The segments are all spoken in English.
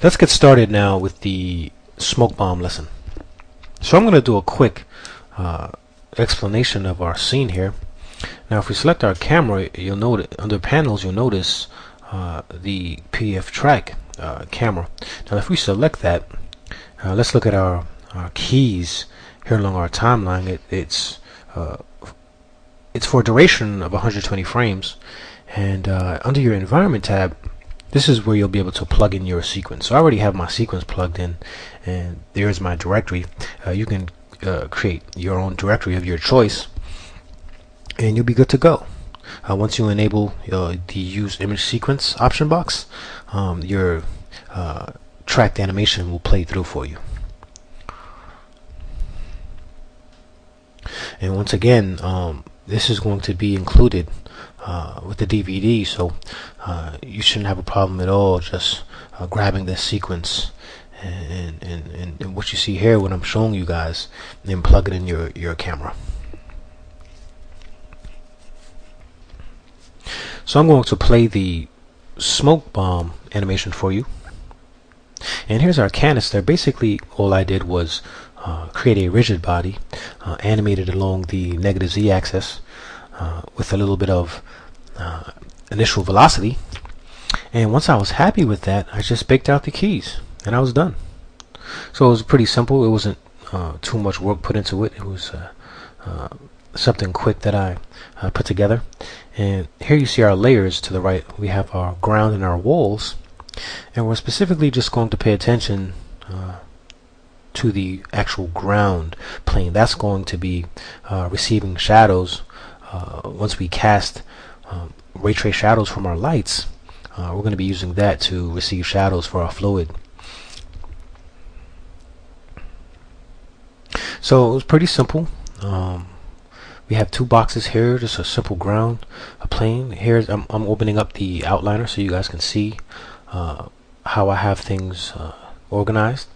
Let's get started now with the smoke bomb lesson. So I'm going to do a quick explanation of our scene here. Now if we select our camera, you'll notice under panels the PF track camera. Now if we select that, let's look at our keys here along our timeline. It's for a duration of 120 frames, and under your environment tab, this is where you'll be able to plug in your sequence. So I already have my sequence plugged in, and there's my directory. You can create your own directory of your choice, and you'll be good to go. Once you enable the use image sequence option box, your tracked animation will play through for you. And once again, this is going to be included with the DVD, so you shouldn't have a problem at all just grabbing this sequence and what you see here, what I'm showing you guys, and then plug it in your camera. So I'm going to play the smoke bomb animation for you, and here's our canister. Basically all I did was create a rigid body animated along the negative z-axis with a little bit of initial velocity, and once I was happy with that, I just baked out the keys and I was done. So it was pretty simple. It wasn't too much work put into it. It was something quick that I put together. And here you see our layers. To the right we have our ground and our walls, and we're specifically just going to pay attention to the actual ground plane. That's going to be receiving shadows. Once we cast ray trace shadows from our lights, we're going to be using that to receive shadows for our fluid. So it was pretty simple. We have two boxes here, just a simple ground, a plane. Here I'm opening up the outliner so you guys can see how I have things organized.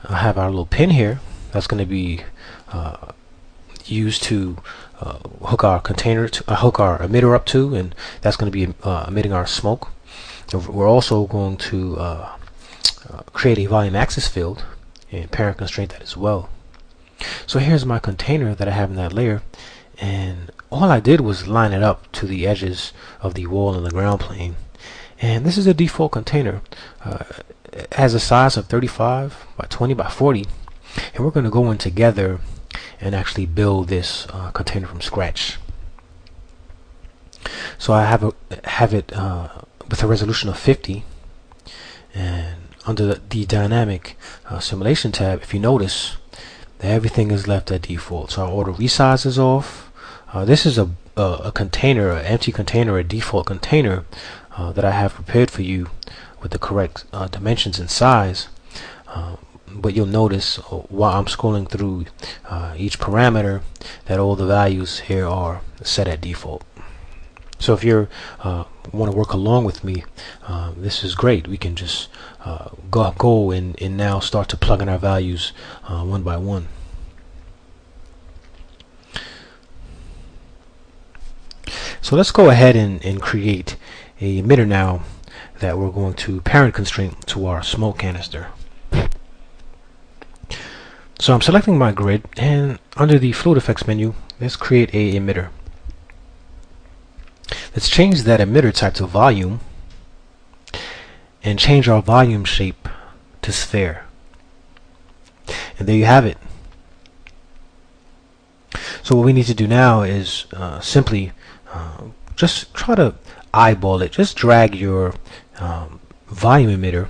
I have our little pin here that's going to be used to hook our container to hook our emitter up to, and that's going to be emitting our smoke. We're also going to create a volume axis field and parent constraint that as well. So here's my container that I have in that layer, and all I did was line it up to the edges of the wall and the ground plane. And this is a default container. It has a size of 35 by 20 by 40, and we're going to go in together and actually build this container from scratch. So I have it with a resolution of 50, and under the dynamic simulation tab, if you notice, everything is left at default. So our auto resize is off. This is a container, an empty container, a default container that I have prepared for you with the correct dimensions and size. But you'll notice while I'm scrolling through each parameter that all the values here are set at default. So if you want to work along with me, this is great. We can just go and now start to plug in our values one by one. So let's go ahead and create a emitter now that we're going to parent constraint to our smoke canister. So I'm selecting my grid, and under the fluid effects menu, let's create a emitter. Let's change that emitter type to volume and change our volume shape to sphere. And there you have it. So what we need to do now is simply just try to eyeball it. Just drag your volume emitter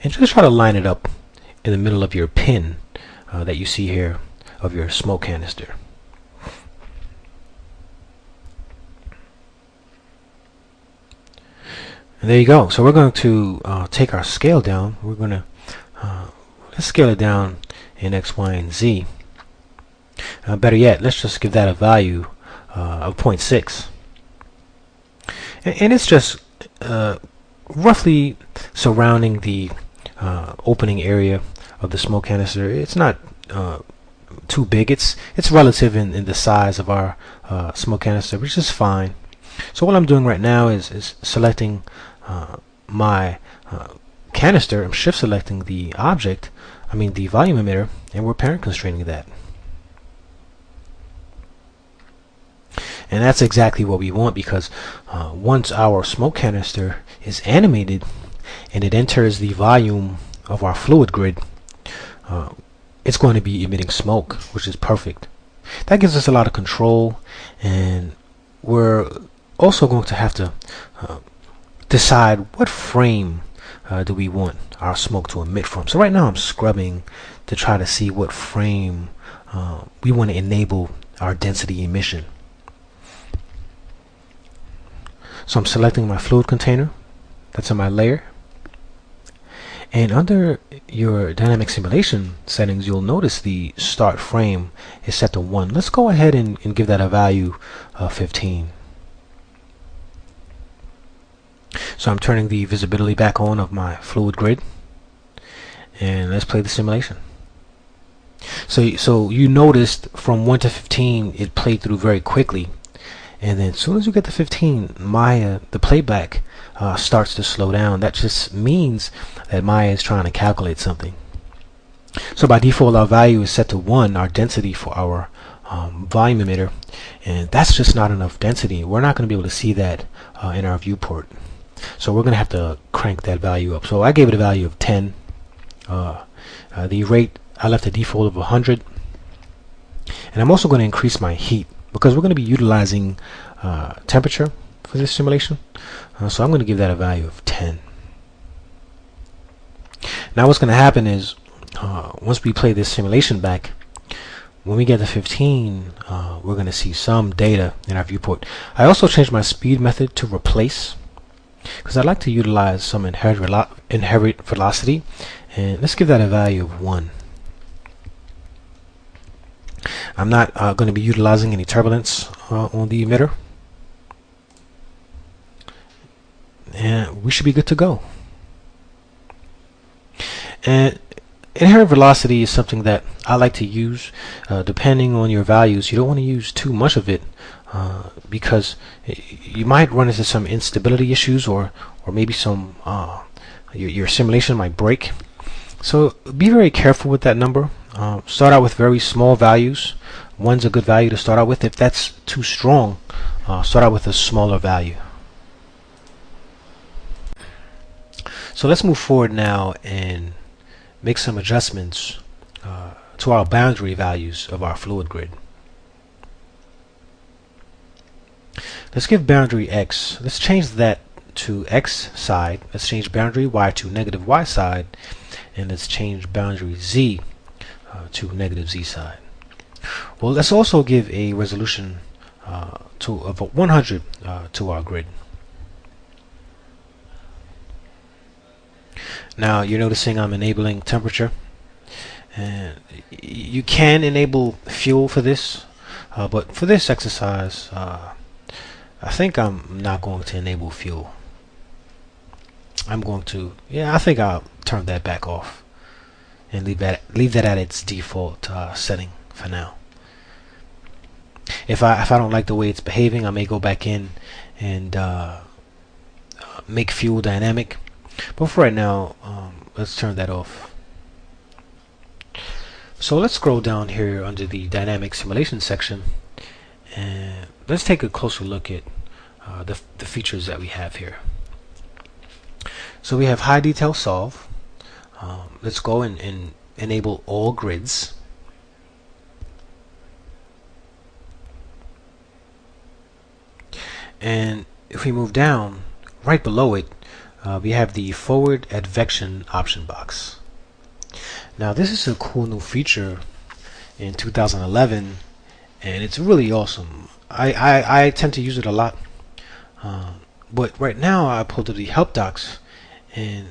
and just try to line it up in the middle of your pin that you see here of your smoke canister. And there you go. So we're going to take our scale down. We're going to let's scale it down in X, Y, and Z. Better yet, let's just give that a value of 0.6. And it's just roughly surrounding the opening area of the smoke canister. It's not too big. It's relative in the size of our smoke canister, which is fine. So what I'm doing right now is selecting my canister, I'm shift selecting the object, the volume emitter, and we're parent constraining that. And that's exactly what we want, because once our smoke canister is animated and it enters the volume of our fluid grid, it's going to be emitting smoke, which is perfect. That gives us a lot of control, and we're also going to have to decide what frame do we want our smoke to emit from. So right now I'm scrubbing to try to see what frame we want to enable our density emission. So I'm selecting my fluid container, that's in my layer, and under your dynamic simulation settings, you'll notice the start frame is set to 1. Let's go ahead and give that a value of 15. So I'm turning the visibility back on of my fluid grid, and let's play the simulation. So you noticed from 1 to 15 it played through very quickly, and then as soon as you get to 15, Maya, the playback, starts to slow down. That just means that Maya is trying to calculate something. So by default, our value is set to 1, our density for our volume emitter, and that's just not enough density. We're not going to be able to see that in our viewport. So we're going to have to crank that value up. So I gave it a value of 10. The rate, I left the default of 100. And I'm also going to increase my heat, because we're going to be utilizing temperature for this simulation. So I'm going to give that a value of 10. Now what's going to happen is, once we play this simulation back, when we get to 15, we're going to see some data in our viewport. I also changed my speed method to replace, because I'd like to utilize some inherent velocity, and let's give that a value of 1. I'm not going to be utilizing any turbulence on the emitter, and we should be good to go. And inherent velocity is something that I like to use depending on your values. You don't want to use too much of it, because you might run into some instability issues, or maybe some your simulation might break. So be very careful with that number. Start out with very small values. 1's a good value to start out with. If that's too strong, start out with a smaller value. So let's move forward now and make some adjustments to our boundary values of our fluid grid. Let's give boundary X. Let's change that to X side. Let's change boundary Y to negative Y side, and let's change boundary Z to negative Z side. Well, let's also give a resolution of 100 to our grid. Now you're noticing I'm enabling temperature, and you can enable fuel for this, but for this exercise I think I'm not going to enable fuel. I think I'll turn that back off and leave that at its default setting for now. If I don't like the way it's behaving, I may go back in and make fuel dynamic. But for right now, let's turn that off. So let's scroll down here under the dynamic simulation section, and let's take a closer look at the features that we have here. So we have high detail solve. Let's go and enable all grids. And if we move down, right below it, we have the forward advection option box. Now this is a cool new feature in 2011, and it's really awesome. I tend to use it a lot, but right now I pulled up the help docs and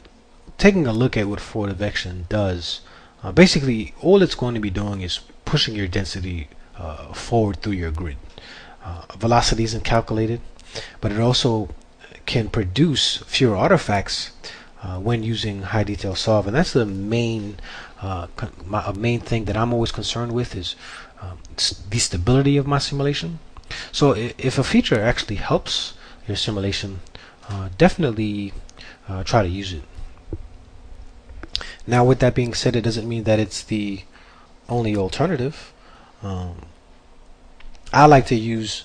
taking a look at what forward advection does. Basically all it's going to be doing is pushing your density forward through your grid. Velocity isn't calculated, but it also can produce fewer artifacts when using high detail solve, and that's the main thing that I'm always concerned with, is the stability of my simulation. So if a feature actually helps your simulation, definitely try to use it. Now, with that being said, it doesn't mean that it's the only alternative. I like to use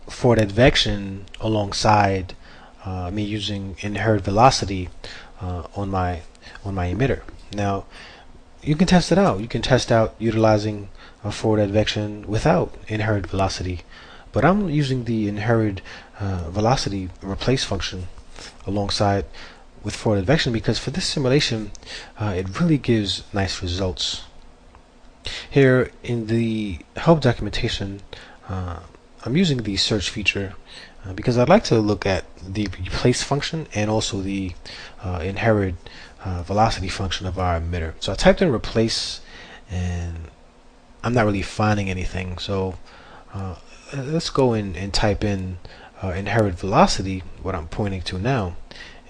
forward advection alongside me using inherent velocity on my emitter. Now, you can test it out. You can test out utilizing a forward advection without inherent velocity, but I'm using the inherent velocity replace function alongside with forward advection because for this simulation it really gives nice results. Here in the help documentation, I'm using the search feature because I'd like to look at the replace function and also the inherent velocity function of our emitter. So I typed in replace and I'm not really finding anything, so let's go in and type in inherent velocity, what I'm pointing to now,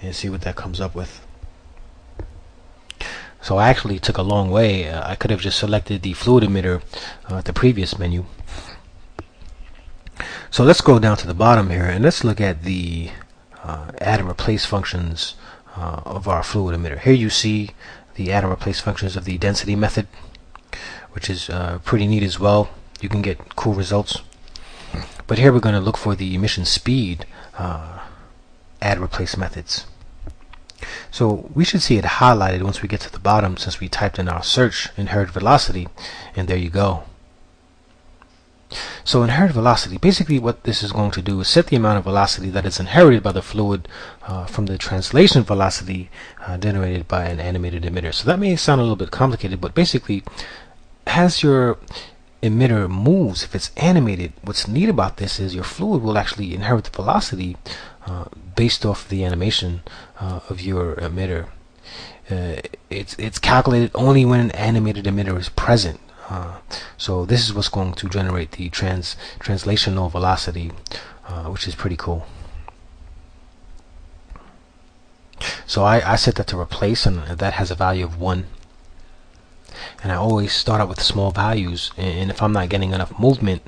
and see what that comes up with. So I actually took a long way. I could have just selected the fluid emitter at the previous menu. So let's go down to the bottom here and let's look at the add and replace functions of our fluid emitter. Here you see the add and replace functions of the density method, which is pretty neat as well. You can get cool results. But here we're going to look for the emission speed add and replace methods. So we should see it highlighted once we get to the bottom, since we typed in our search inherent velocity, and there you go. So inherent velocity, basically what this is going to do is set the amount of velocity that is inherited by the fluid from the translation velocity generated by an animated emitter. So that may sound a little bit complicated, but basically as your emitter moves, if it's animated, what's neat about this is your fluid will actually inherit the velocity based off the animation of your emitter. It's calculated only when an animated emitter is present. So this is what's going to generate the translational velocity, which is pretty cool. So I set that to replace, and that has a value of 1. And I always start out with small values, and if I'm not getting enough movement,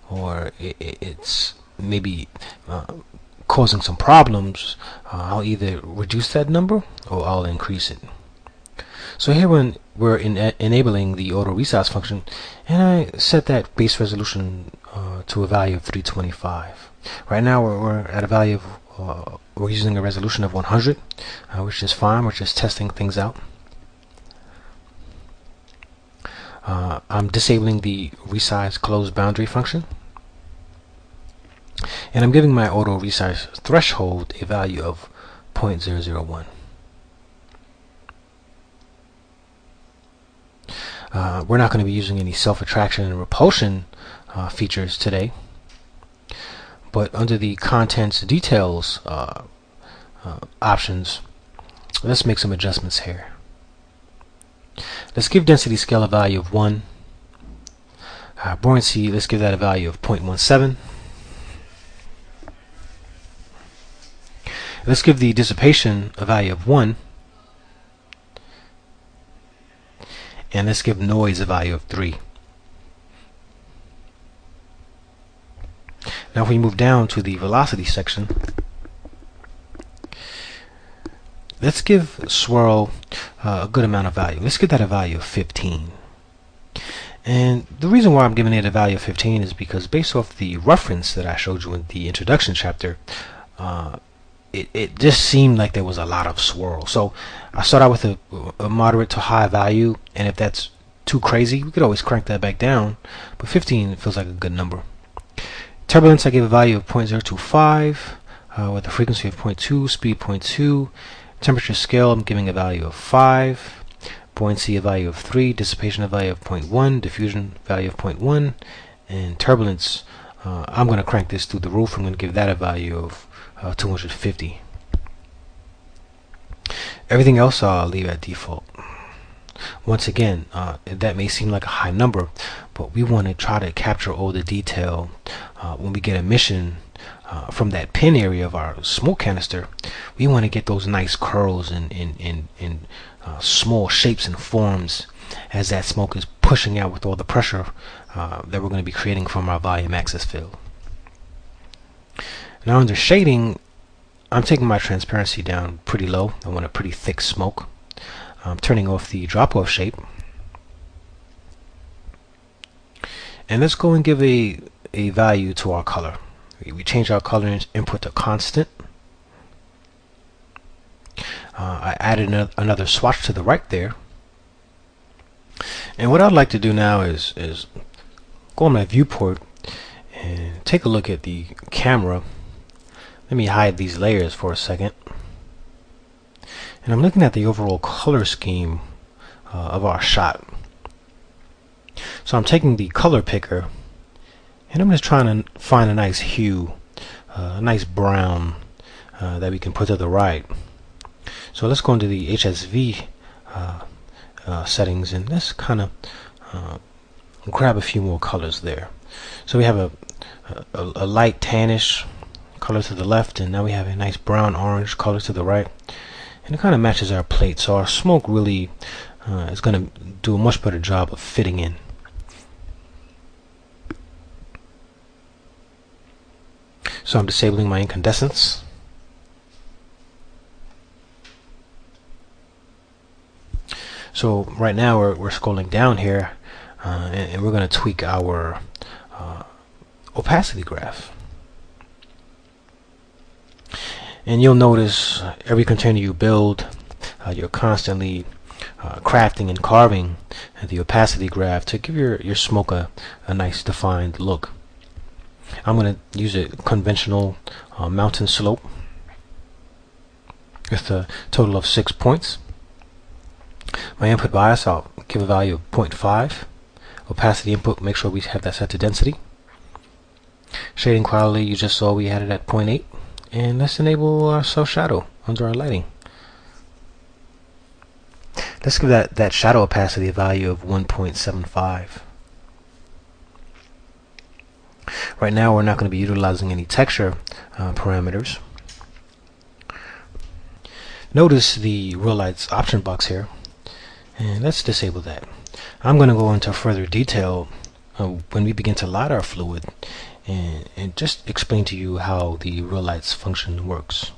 or it's maybe causing some problems, I'll either reduce that number or I'll increase it. So here when we're enabling the auto resize function, and I set that base resolution to a value of 325. Right now we're at a value of we're using a resolution of 100, which is fine. We're just testing things out. I'm disabling the resize close boundary function, and I'm giving my auto resize threshold a value of 0.001. We're not going to be using any self-attraction and repulsion features today, but under the contents details options, let's make some adjustments here. Let's give density scale a value of 1. Buoyancy, let's give that a value of 0.17. Let's give the dissipation a value of 1. And let's give noise a value of 3. Now if we move down to the velocity section, let's give swirl a good amount of value. Let's give that a value of 15. And the reason why I'm giving it a value of 15 is because based off the reference that I showed you in the introduction chapter, it just seemed like there was a lot of swirl. So I start out with a moderate to high value, and if that's too crazy, we could always crank that back down, but 15 feels like a good number. Turbulence, I gave a value of 0.025 with a frequency of 0.2, speed 0.2. Temperature scale, I'm giving a value of 5. Buoyancy, a value of 3. Dissipation, a value of 0.1. Diffusion, value of 0.1. And turbulence, I'm going to crank this through the roof. I'm going to give that a value of 250. Everything else I'll leave at default. Once again, that may seem like a high number, but we want to try to capture all the detail when we get emission from that pin area of our smoke canister. We want to get those nice curls in small shapes and forms as that smoke is pushing out with all the pressure that we're going to be creating from our volume access field. Now under shading, I'm taking my transparency down pretty low. I want a pretty thick smoke. turning off the drop-off shape. And let's go and give a value to our color. We change our color input to constant. I added another swatch to the right there. And what I'd like to do now is go on my viewport and take a look at the camera. Let me hide these layers for a second. And I'm looking at the overall color scheme of our shot. So I'm taking the color picker and I'm just trying to find a nice hue, a nice brown that we can put to the right. So let's go into the HSV settings and let's kind of grab a few more colors there. So we have a light tannish color to the left, and now we have a nice brown orange color to the right, and it kind of matches our plate, so our smoke really is going to do a much better job of fitting in. So I'm disabling my incandescence. So right now we're scrolling down here, and we're going to tweak our opacity graph. And you'll notice every container you build, you're constantly crafting and carving the opacity graph to give your smoke a nice defined look. I'm going to use a conventional mountain slope with a total of 6 points. My input bias, I'll give a value of 0.5. Opacity input, make sure we have that set to density. Shading quality, you just saw we had it at 0.8. And let's enable our self shadow under our lighting. Let's give that shadow opacity a value of 1.75. Right now we're not going to be utilizing any texture parameters. Notice the real lights option box here, and let's disable that. I'm going to go into further detail when we begin to light our fluid and just explain to you how the real lights function works.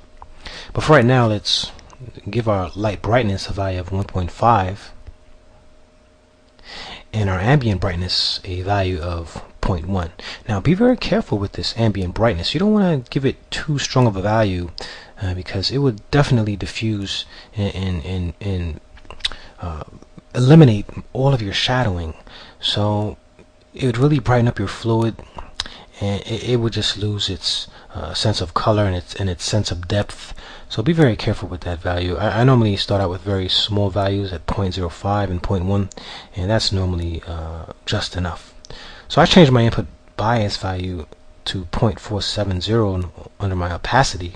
But for right now, let's give our light brightness a value of 1.5 and our ambient brightness a value of 0.1. Now be very careful with this ambient brightness. You don't want to give it too strong of a value because it would definitely diffuse and eliminate all of your shadowing. So it would really brighten up your fluid, and it would just lose its sense of color and its sense of depth. So be very careful with that value. I normally start out with very small values at 0.05 and 0.1, and that's normally just enough. So I changed my input bias value to 0.470 under my opacity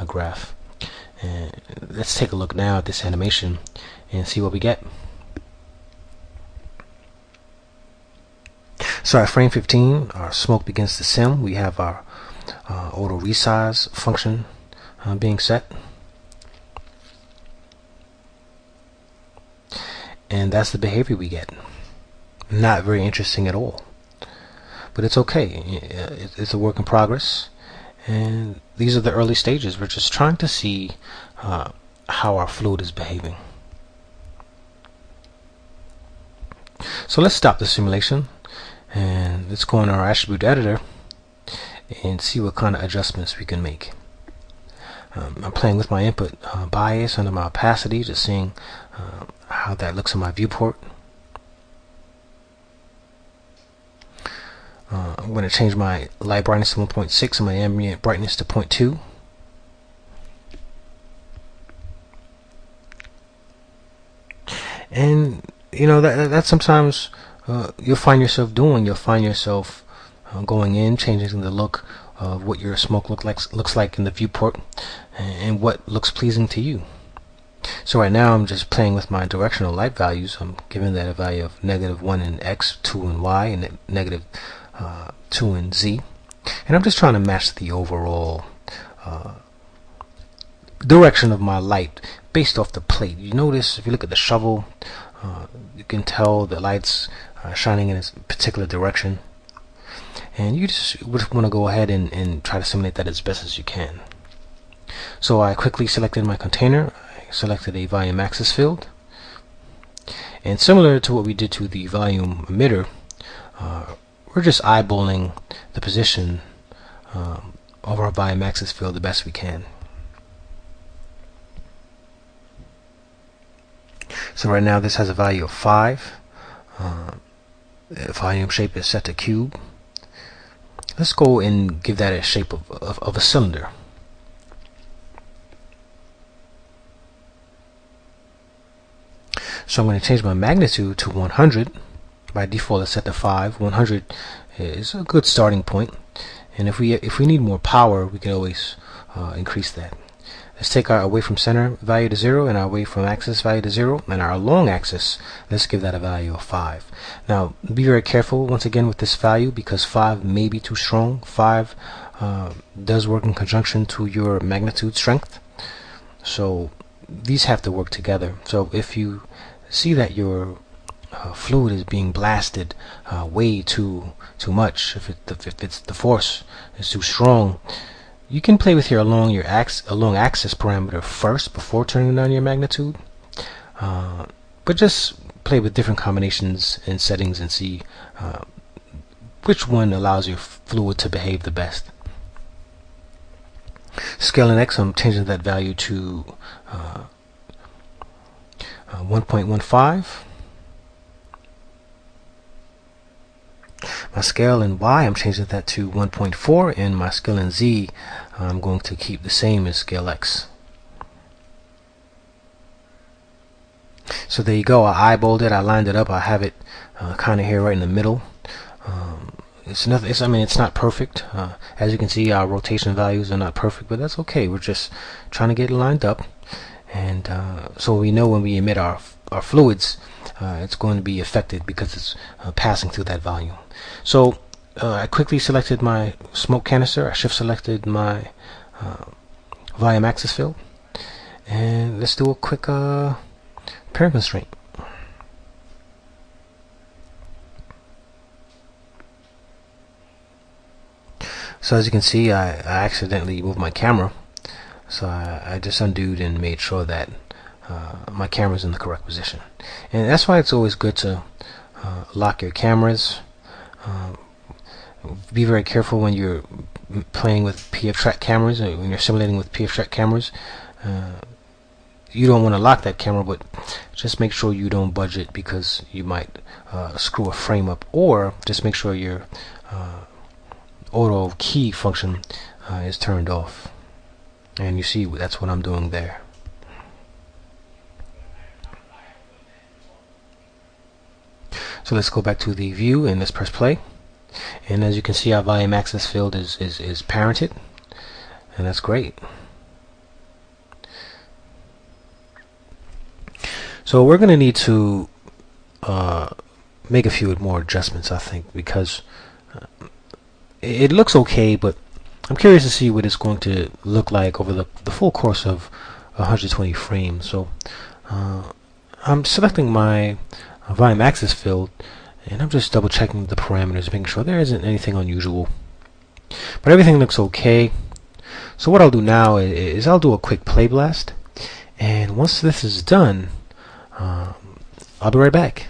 graph. And let's take a look now at this animation and see what we get. So at frame 15, our smoke begins to sim. We have our auto resize function being set. And that's the behavior we get. Not very interesting at all. But it's okay. It's a work in progress. And these are the early stages. We're just trying to see how our fluid is behaving. So let's stop the simulation. And let's go in our attribute editor and see what kind of adjustments we can make. I'm playing with my input bias under my opacity, just seeing how that looks in my viewport. I'm going to change my light brightness to 1.6 and my ambient brightness to 0.2. And you know that sometimes you'll find yourself doing. You'll find yourself going in, changing the look of what your smoke looks like in the viewport, and what looks pleasing to you. So right now I'm just playing with my directional light values. I'm giving that a value of -1 in X, 2 in Y, and -2 in Z. And I'm just trying to match the overall direction of my light based off the plate. You notice if you look at the shovel, you can tell the lights shining in a particular direction. And you just want to go ahead and try to simulate that as best as you can. So I quickly selected my container. I selected a volume axis field, And similar to what we did to the volume emitter, we're just eyeballing the position of our volume axis field the best we can. So right now this has a value of 5. Volume shape is set to cube. Let's go and give that a shape of a cylinder. So I'm going to change my magnitude to 100. By default it's set to 5. 100 is a good starting point, and if we need more power, we can always increase that. Let's take our away from center value to 0 and our away from axis value to 0, and our long axis, let's give that a value of 5. Now be very careful once again with this value, because 5 may be too strong. 5 does work in conjunction to your magnitude strength, so these have to work together. So if you see that your fluid is being blasted way too much, if it's the force is too strong, you can play with your along axis parameter first before turning on your magnitude, but just play with different combinations and settings and see which one allows your fluid to behave the best. Scale in X, I'm changing that value to 1.15. My scale in Y, I'm changing that to 1.4, and my scale in Z, I'm going to keep the same as scale X. So there you go. I eyeballed it, I lined it up, I have it kind of here right in the middle. It's nothing. It's not perfect. As you can see, our rotation values are not perfect, but that's okay. We're just trying to get it lined up, and so we know when we emit our fluids, it's going to be affected because it's passing through that volume. So I quickly selected my smoke canister. I shift selected my volume axis field, and let's do a quick parent constraint. So as you can see, I accidentally moved my camera, so I just undid and made sure that my camera's in the correct position. And that's why it's always good to lock your cameras. Be very careful when you're playing with PF track cameras, or when you're simulating with PF track cameras. You don't want to lock that camera, but just make sure you don't budge it, because you might screw a frame up, or just make sure your auto key function is turned off. And you see that's what I'm doing there. So let's go back to the view and let's press play. And as you can see, our volume axis field is parented, and that's great. So we're going to need to make a few more adjustments, I think, because it looks okay, but I'm curious to see what it's going to look like over the full course of 120 frames. So I'm selecting my volume axis field, and I'm just double checking the parameters, making sure there isn't anything unusual, but everything looks okay. So what I'll do now is I'll do a quick play blast, and once this is done, I'll be right back.